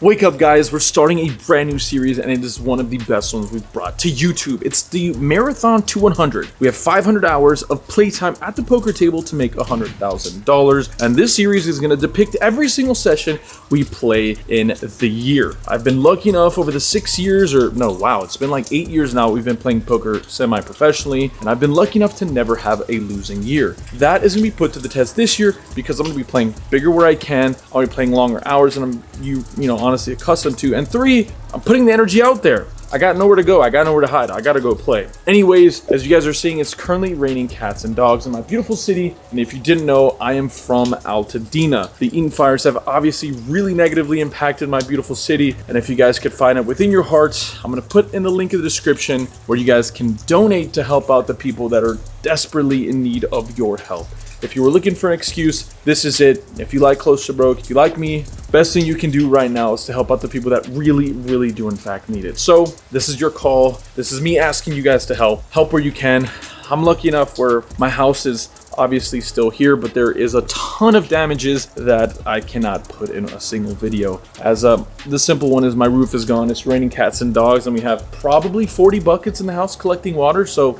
Wake up guys, we're starting a brand new series and it is one of the best ones we've brought to YouTube. It's the Marathon to 100. We have 500 hours of playtime at the poker table to make $100,000, and this series is going to depict every single session we play in the year. I've been lucky enough over the 6 years, it's been like 8 years now we've been playing poker semi-professionally, and I've been lucky enough to never have a losing year. That is going to be put to the test this year because I'm going to be playing bigger where I can, I'll be playing longer hours, and I'm honestly accustomed to. And 3, I'm putting the energy out there. I got nowhere to go. I got nowhere to hide. I gotta go play. Anyways, as you guys are seeing, it's currently raining cats and dogs in my beautiful city. And if you didn't know, I am from Altadena. The Eaton fires have obviously really negatively impacted my beautiful city. And if you guys could find it within your hearts, I'm gonna put in the link in the description where you guys can donate to help out the people that are desperately in need of your help. If you were looking for an excuse, this is it. If you like Close to Broke, if you like me, best thing you can do right now is to help out the people that really do in fact need it. So this is your call. This is me asking you guys to help where you can. I'm lucky enough where my house is obviously still here, but there is a ton of damages that I cannot put in a single video. As the simple one is my roof is gone, it's raining cats and dogs, and we have probably 40 buckets in the house collecting water. So,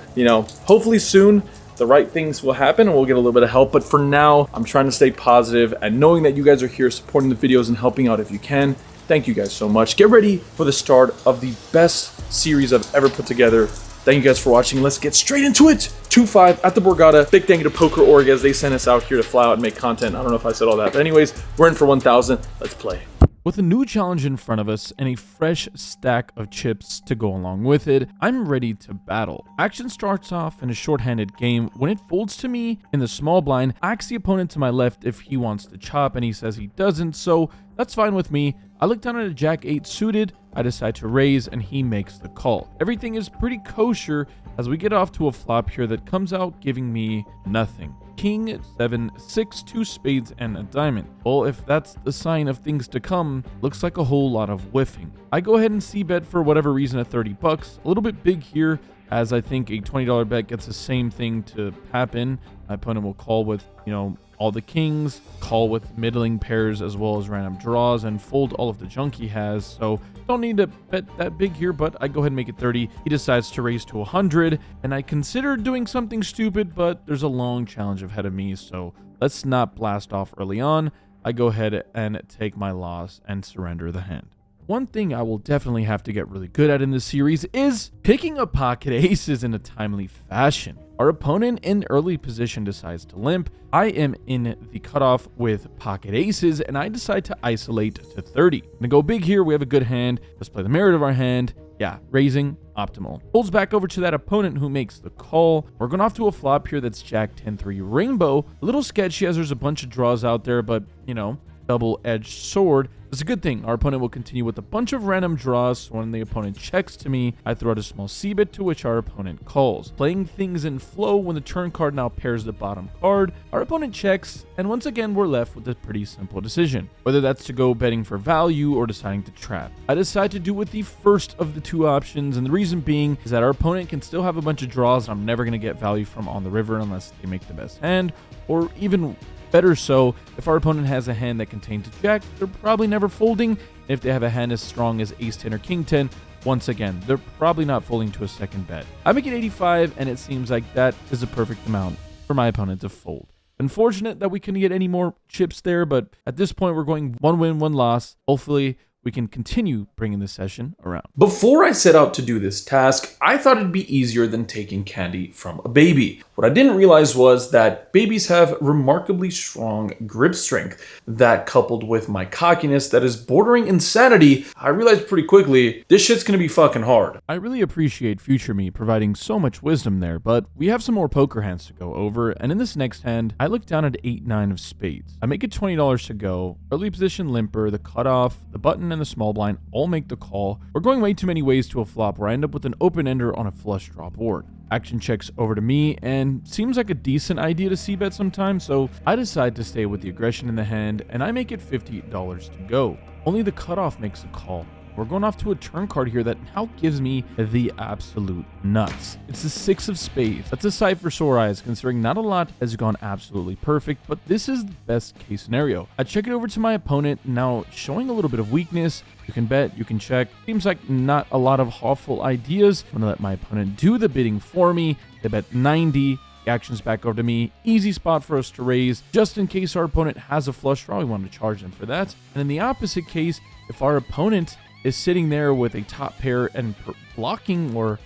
hopefully soon the right things will happen and we'll get a little bit of help. But for now, I'm trying to stay positive, and knowing that you guys are here supporting the videos and helping out if you can, thank you guys so much. Get ready for the start of the best series I've ever put together. Thank you guys for watching. Let's get straight into it. 2-5 at the Borgata. Big thank you to Poker.org as they sent us out here to fly out and make content. I don't know if I said all that, but anyways, we're in for 1,000. Let's play. With a new challenge in front of us and a fresh stack of chips to go along with it, I'm ready to battle. Action starts off in a short-handed game. When it folds to me in the small blind, I ask the opponent to my left if he wants to chop, and he says he doesn't, so that's fine with me. I look down at a Jack-8 suited, I decide to raise, and he makes the call. Everything is pretty kosher as we get off to a flop here that comes out giving me nothing. King, 7, 6, 2 spades, and a diamond. Well, if that's the sign of things to come, looks like a whole lot of whiffing. I go ahead and c-bet for whatever reason at 30 bucks. A little bit big here, as I think a $20 bet gets the same thing to happen. My opponent will call with, all the kings, call with middling pairs as well as random draws, and fold all of the junk he has. So don't need to bet that big here, but I go ahead and make it 30. He decides to raise to 100, and I consider doing something stupid, but there's a long challenge ahead of me, so let's not blast off early on. I go ahead and take my loss and surrender the hand. One thing I will definitely have to get really good at in this series is picking up pocket aces in a timely fashion. Our opponent in early position decides to limp. I am in the cutoff with pocket aces, and I decide to isolate to 30. I'm gonna go big here. We have a good hand. Let's play the merit of our hand. Yeah, raising, optimal. Folds back over to that opponent who makes the call. We're going off to a flop here that's Jack 10-3 rainbow. A little sketchy as there's a bunch of draws out there, but, double-edged sword. It's a good thing. Our opponent will continue with a bunch of random draws. So when the opponent checks to me, I throw out a small c-bet to which our opponent calls. Playing things in flow when the turn card now pairs the bottom card. Our opponent checks, and once again, we're left with a pretty simple decision. Whether that's to go betting for value or deciding to trap. I decide to do with the first of the two options, and the reason being is that our opponent can still have a bunch of draws I'm never going to get value from on the river unless they make the best hand, or even better so, if our opponent has a hand that contains a jack, they're probably never folding. If they have a hand as strong as ace 10 or king 10, once again, they're probably not folding to a second bet. I make it 85, and it seems like that is a perfect amount for my opponent to fold. Unfortunate that we couldn't get any more chips there, but at this point, we're going 1 win, 1 loss. Hopefully, we can continue bringing this session around. Before I set out to do this task, I thought it'd be easier than taking candy from a baby. What I didn't realize was that babies have remarkably strong grip strength. That, coupled with my cockiness that is bordering insanity, I realized pretty quickly, this shit's gonna be fucking hard. I really appreciate future me providing so much wisdom there, but we have some more poker hands to go over, and in this next hand, I look down at 8-9 of spades. I make it $20 to go. Early position limper, the cutoff, the button, and the small blind all make the call. We're going way too many ways to a flop where I end up with an open ender on a flush draw board. Action checks over to me, and seems like a decent idea to c-bet sometimes, so I decide to stay with the aggression in the hand, and I make it $50 to go. Only the cutoff makes a call. We're going off to a turn card here that now gives me the absolute nuts. It's the 6 of spades. That's a sight for sore eyes, considering not a lot has gone absolutely perfect, but this is the best case scenario. I check it over to my opponent, now showing a little bit of weakness. You can bet, you can check. Seems like not a lot of awful ideas. I'm gonna let my opponent do the bidding for me. They bet 90. The action's back over to me. Easy spot for us to raise, just in case our opponent has a flush draw. We want to charge them for that. And in the opposite case, if our opponent is sitting there with a top pair and blocking or,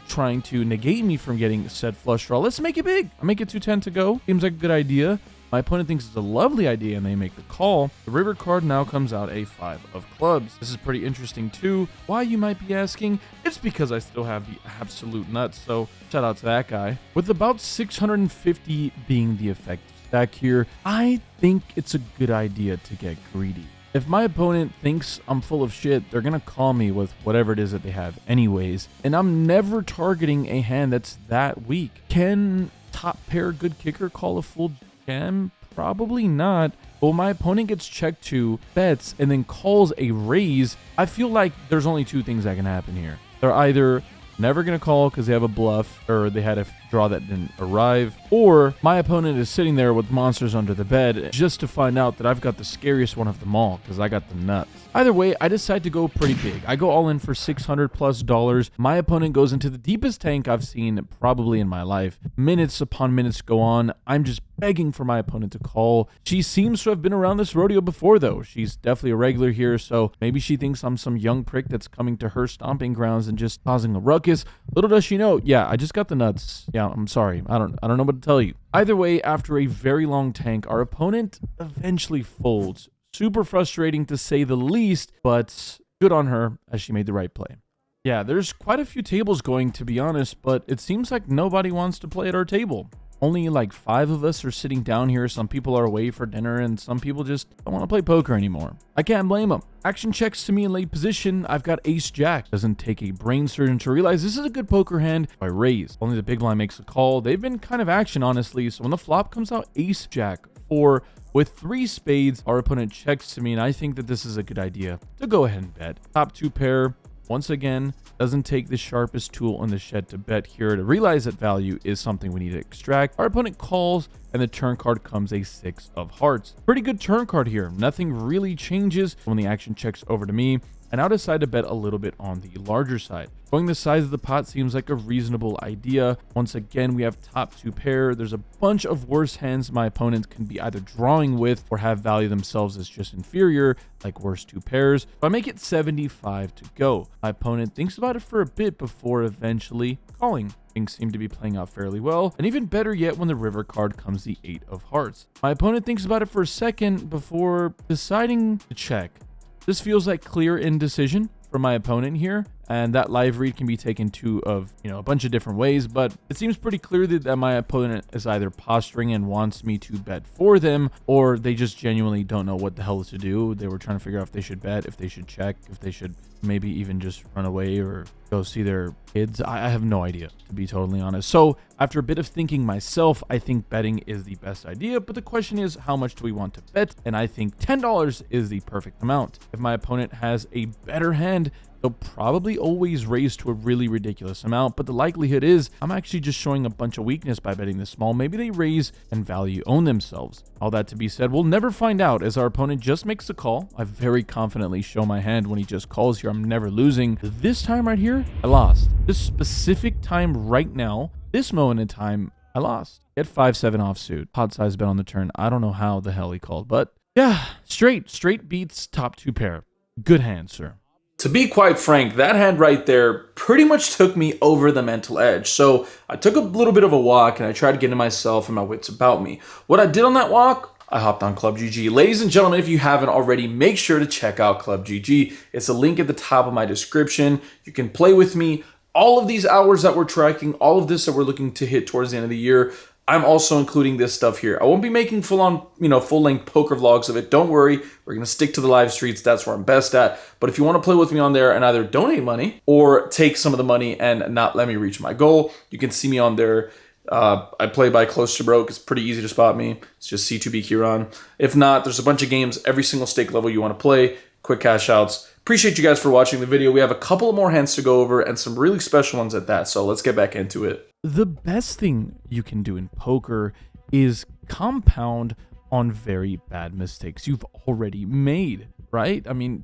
trying to negate me from getting said flush draw, let's make it big. I make it 210 to go. Seems like a good idea. My opponent thinks it's a lovely idea and they make the call. The river card now comes out a 5 of clubs. This is pretty interesting too. Why, you might be asking? It's because I still have the absolute nuts, so shout out to that guy. With about 650 being the effective stack here, I think it's a good idea to get greedy. If my opponent thinks I'm full of shit, they're gonna call me with whatever it is that they have anyways, and I'm never targeting a hand that's that weak. Can top pair good kicker call a full jam? Probably not. But when my opponent gets checked to bets and then calls a raise, I feel like there's only two things that can happen here. They're either never going to call because they have a bluff or they had a draw that didn't arrive, or my opponent is sitting there with monsters under the bed just to find out that I've got the scariest one of them all because I got the nuts. Either way, I decide to go pretty big. I go all in for $600+. My opponent goes into the deepest tank I've seen probably in my life. Minutes upon minutes go on. I'm just begging for my opponent to call. She seems to have been around this rodeo before, though. She's definitely a regular here, so maybe she thinks I'm some young prick that's coming to her stomping grounds and just causing a ruckus. Little does she know, yeah, I just got the nuts. Yeah, I'm sorry. I don't know what to tell you. Either way, after a very long tank, our opponent eventually folds. Super frustrating to say the least, but good on her as she made the right play. Yeah, there's quite a few tables going, to be honest, but it seems like nobody wants to play at our table. Only like 5 of us are sitting down here. Some people are away for dinner and some people just don't want to play poker anymore. I can't blame them. Action checks to me in late position. I've got ace jack. Doesn't take a brain surgeon to realize this is a good poker hand. I raise. Only the big blind makes a call. They've been kind of action, honestly. So when the flop comes out ace jack 4 with 3 spades, our opponent checks to me, and I think that this is a good idea to go ahead and bet. Top 2 pair. Once again, doesn't take the sharpest tool in the shed to bet here to realize that value is something we need to extract. Our opponent calls, and the turn card comes a 6 of hearts. Pretty good turn card here. Nothing really changes when the action checks over to me, and I'll decide to bet a little bit on the larger side. Going the size of the pot seems like a reasonable idea. Once again, we have top 2 pair. There's a bunch of worse hands my opponent can be either drawing with or have value themselves as just inferior, like worst 2 pairs. So I make it 75 to go. My opponent thinks about it for a bit before eventually calling. Things seem to be playing out fairly well, and even better yet when the river card comes the 8 of hearts. My opponent thinks about it for a second before deciding to check. This feels like clear indecision from my opponent here, and that live read can be taken a bunch of different ways, but it seems pretty clear that my opponent is either posturing and wants me to bet for them, or they just genuinely don't know what the hell to do. They were trying to figure out if they should bet, if they should check, if they should maybe even just run away or go see their kids. I have no idea, to be totally honest. So after a bit of thinking myself, I think betting is the best idea, but the question is, how much do we want to bet? And I think $10 is the perfect amount. If my opponent has a better hand, they'll probably always raise to a really ridiculous amount, but the likelihood is I'm actually just showing a bunch of weakness by betting this small. Maybe they raise and value own themselves. All that to be said, we'll never find out as our opponent just makes a call. I very confidently show my hand when he just calls here. I'm never losing. This time right here, I lost. This specific time right now, this moment in time, I lost. At 5-7 offsuit. Pot size bet on the turn. I don't know how the hell he called, but yeah, straight beats top 2 pair. Good hand, sir. To be quite frank, that hand right there pretty much took me over the mental edge. So I took a little bit of a walk and I tried to get to myself and my wits about me. What I did on that walk, I hopped on Club GG. Ladies and gentlemen, if you haven't already, make sure to check out Club GG. It's a link at the top of my description. You can play with me. All of these hours that we're tracking, all of this that we're looking to hit towards the end of the year, I'm also including this stuff here. I won't be making full-length poker vlogs of it. Don't worry. We're going to stick to the live streets. That's where I'm best at. But if you want to play with me on there and either donate money or take some of the money and not let me reach my goal, you can see me on there. I play by close to broke. It's pretty easy to spot me. It's just C2B Kieran. If not, there's a bunch of games, every single stake level you want to play, quick cash outs. Appreciate you guys for watching the video. We have a couple of more hands to go over and some really special ones at that, so let's get back into it. The best thing you can do in poker is compound on very bad mistakes you've already made, right? I mean,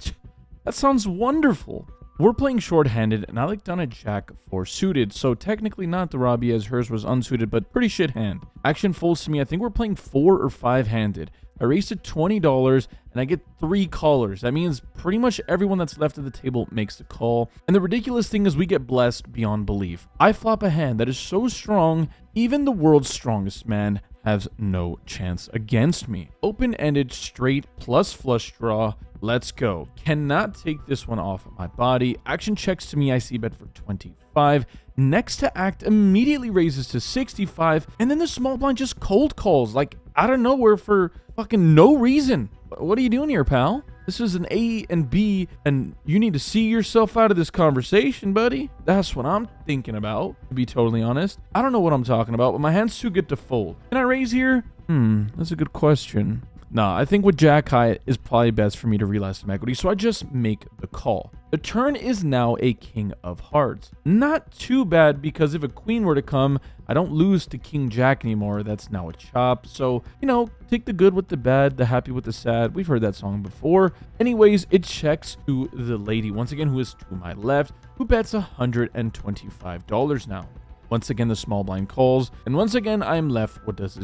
that sounds wonderful. We're playing short-handed, and I like done a jack 4 suited, so technically not the Robbie as hers was unsuited, but pretty shit hand. Action folds to me. I think we're playing 4 or 5-handed. I raised to $20, and I get 3 callers. That means pretty much everyone that's left at the table makes the call. And the ridiculous thing is we get blessed beyond belief. I flop a hand that is so strong, even the world's strongest man has no chance against me. Open-ended, straight, plus flush draw. Let's go. Cannot take this one off my body. Action checks to me. I see bet for 25. Next to act immediately raises to 65. And then the small blind just cold calls like out of nowhere for fucking no reason. What are you doing here, pal? This is an A and B, and you need to see yourself out of this conversation, buddy. That's what I'm thinking about, to be totally honest. I don't know what I'm talking about, but my hand's too good to fold. Can I raise here? That's a good question. Nah, I think with jack high is probably best for me to realize some equity, so I just make the call. The turn is now a king of hearts. Not too bad, because if a queen were to come, I don't lose to king jack anymore. That's now a chop. So, you know, take the good with the bad, the happy with the sad. We've heard that song before. Anyways, it checks to the lady, once again, who is to my left, who bets $125 now. Once again, the small blind calls, and once again, I am left with this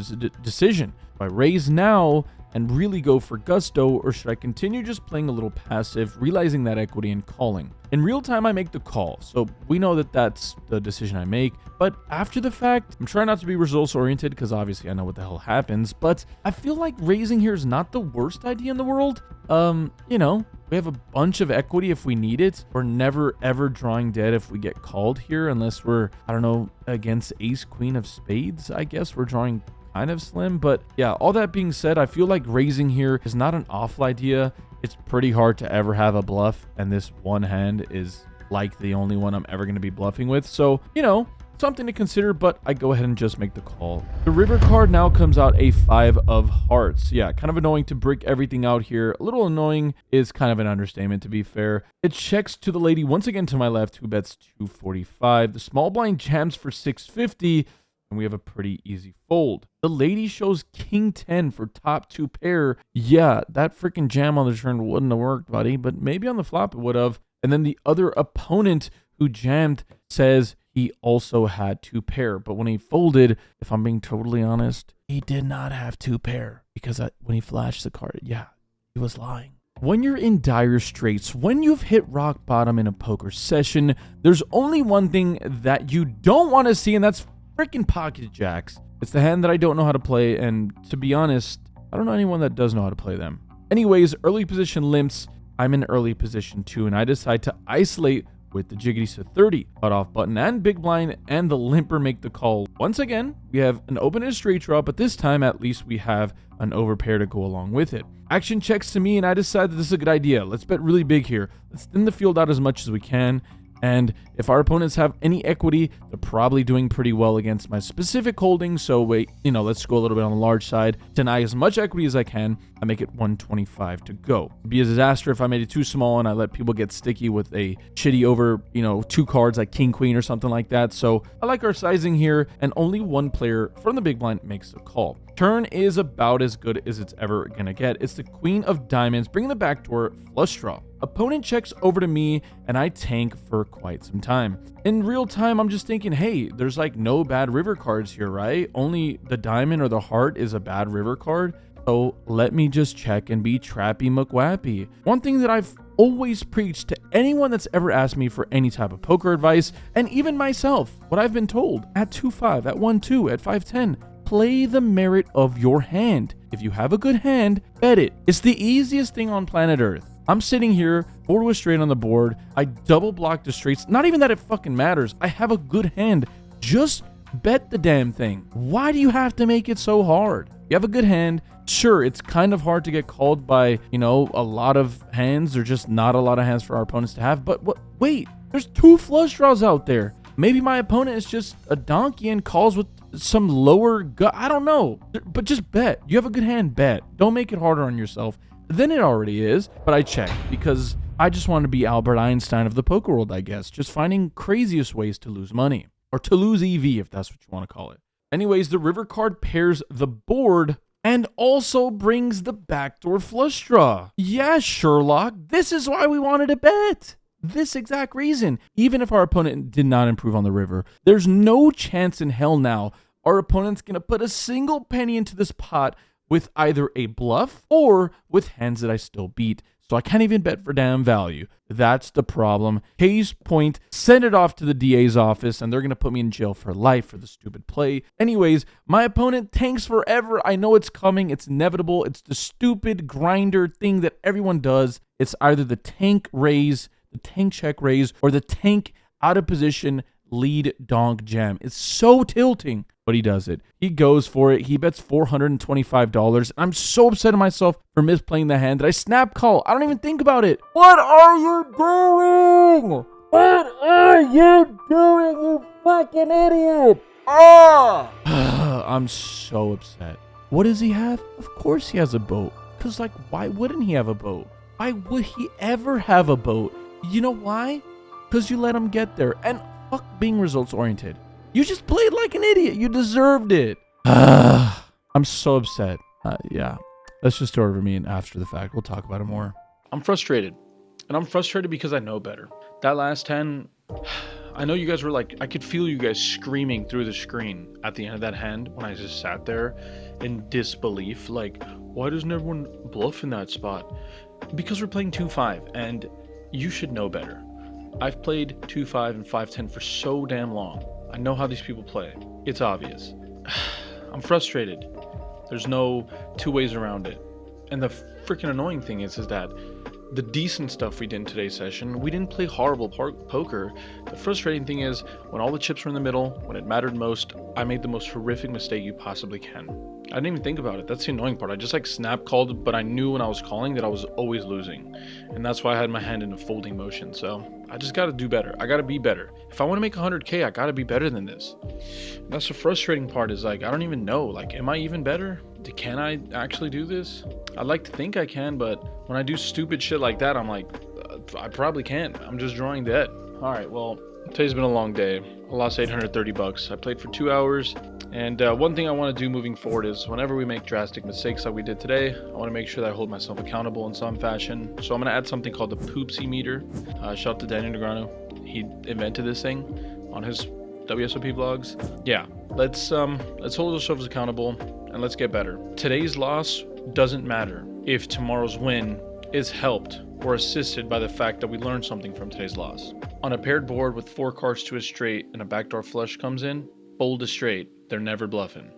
decision. Do I raise now and really go for gusto, or should I continue just playing a little passive, realizing that equity and calling? In real time, I make the call, so we know that that's the decision I make, but after the fact, I'm trying not to be results oriented because obviously I know what the hell happens, but I feel like raising here is not the worst idea in the world. You know, we have a bunch of equity if we need it. We're never ever drawing dead if we get called here, unless we're, I don't know, against ace queen of spades. I guess we're drawing kind of slim, but yeah, all that being said, I feel like raising here is not an awful idea. It's pretty hard to ever have a bluff, and this one hand is like the only one I'm ever going to be bluffing with, so you know, something to consider, but I go ahead and just make the call. The river card now comes out a 5 of hearts. Yeah, kind of annoying to break everything out here. A little annoying is kind of an understatement, to be fair. It checks to the lady once again to my left, who bets 245. The small blind jams for 650, and we have a pretty easy fold. The lady shows king 10 for top 2 pair. Yeah, that freaking jam on the turn wouldn't have worked, buddy, but maybe on the flop it would have. And then the other opponent who jammed says he also had 2 pair, but when he folded, if I'm being totally honest, he did not have 2 pair, because when he flashed the card, yeah, he was lying. When you're in dire straits, when you've hit rock bottom in a poker session, there's only one thing that you don't want to see, and that's freaking pocket jacks. It's the hand that I don't know how to play, and to be honest, I don't know anyone that does know how to play them. Anyways, early position limps. I'm in early position too, and I decide to isolate with the jiggies to 30. Cut off button and big blind, and the limper make the call. Once again, we have an open and a straight draw, but this time at least we have an overpair to go along with it. Action checks to me, and I decide that this is a good idea. Let's bet really big here. Let's thin the field out as much as we can. And if our opponents have any equity, they're probably doing pretty well against my specific holding. So wait, you know, let's go a little bit on the large side. Deny as much equity as I can. I make it 125 to go. It'd be a disaster if I made it too small and I let people get sticky with a shitty over, you know, 2 cards like king, queen or something like that. So I like our sizing here, and only one player from the big blind makes a call. Turn is about as good as it's ever gonna get. It's the queen of diamonds, bringing the backdoor flush draw. Opponent checks over to me, and I tank for quite some time. In real time, I'm just thinking, hey, there's like no bad river cards here, right? Only the diamond or the heart is a bad river card. So let me just check and be trappy McWappy. One thing that I've always preached to anyone that's ever asked me for any type of poker advice, and even myself, what I've been told at 2-5, at 1-2, at 5-10, play the merit of your hand. If you have a good hand, bet it. It's the easiest thing on planet Earth. I'm sitting here, board was straight on the board. I double blocked the straights. Not even that it fucking matters. I have a good hand. Just bet the damn thing. Why do you have to make it so hard? You have a good hand. Sure, it's kind of hard to get called by, you know, a lot of hands. There's just not a lot of hands for our opponents to have. But wait, there's 2 flush draws out there. Maybe my opponent is just a donkey and calls with some lower gut. I don't know. But just bet. You have a good hand, bet. Don't make it harder on yourself than it already is. But I check because I just want to be Albert Einstein of the poker world, I guess, just finding craziest ways to lose money, or to lose EV if that's what you want to call it. Anyways, the river card pairs the board and also brings the backdoor flush draw. Yeah, Sherlock, this is why we wanted to bet. This exact reason. Even if our opponent did not improve on the river, there's no chance in hell now our opponent's going to put a single penny into this pot with either a bluff or with hands that I still beat. So I can't even bet for damn value. That's the problem. Case point, send it off to the DA's office and they're going to put me in jail for life for the stupid play. Anyways, my opponent tanks forever. I know it's coming. It's inevitable. It's the stupid grinder thing that everyone does. It's either the tank raise, the tank check raise, or the tank out of position lead donk jam. It's so tilting, but he does it. He goes for it. He bets $425. I'm so upset at myself for misplaying the hand that I snap call. I don't even think about it. What are you doing? What are you doing, you fucking idiot? Oh! I'm so upset. What does he have? Of course he has a boat. Because, like, why wouldn't he have a boat? Why would he ever have a boat? You know why? Because you let him get there. And fuck being results oriented. You just played like an idiot. You deserved it. I'm so upset. Yeah. Let's just throw it over me and after the fact. We'll talk about it more. I'm frustrated. And I'm frustrated because I know better. That last 10, I know you guys were like, I could feel you guys screaming through the screen at the end of that hand when I just sat there in disbelief. Like, why doesn't everyone bluff in that spot? Because we're playing 2-5 and you should know better. I've played 2-5 and 5-10 for so damn long. I know how these people play. It's obvious. I'm frustrated. There's no two ways around it. And the freaking annoying thing is that the decent stuff we did in today's session, we didn't play horrible poker. The frustrating thing is when all the chips were in the middle, when it mattered most, I made the most horrific mistake you possibly can. I didn't even think about it. That's the annoying part. I just like snap called, but I knew when I was calling that I was always losing. And that's why I had my hand in a folding motion. So I just got to do better. I got to be better. If I want to make 100K, I got to be better than this. And that's the frustrating part is like, I don't even know. Like, am I even better? Can I actually do this? I'd like to think I can, but when I do stupid shit like that, I'm like, I probably can't. I'm just drawing dead. All right, well, today's been a long day. I lost $830. I played for 2 hours. And one thing I want to do moving forward is whenever we make drastic mistakes like we did today, I want to make sure that I hold myself accountable in some fashion. So I'm going to add something called the poopsie meter. Shout out to Negreanu. He invented this thing on his WSOP vlogs. Yeah, let's hold ourselves accountable and let's get better. Today's loss doesn't matter if tomorrow's win is helped or assisted by the fact that we learned something from today's loss. On a paired board with 4 cards to a straight and a backdoor flush comes in, fold a straight. They're never bluffing.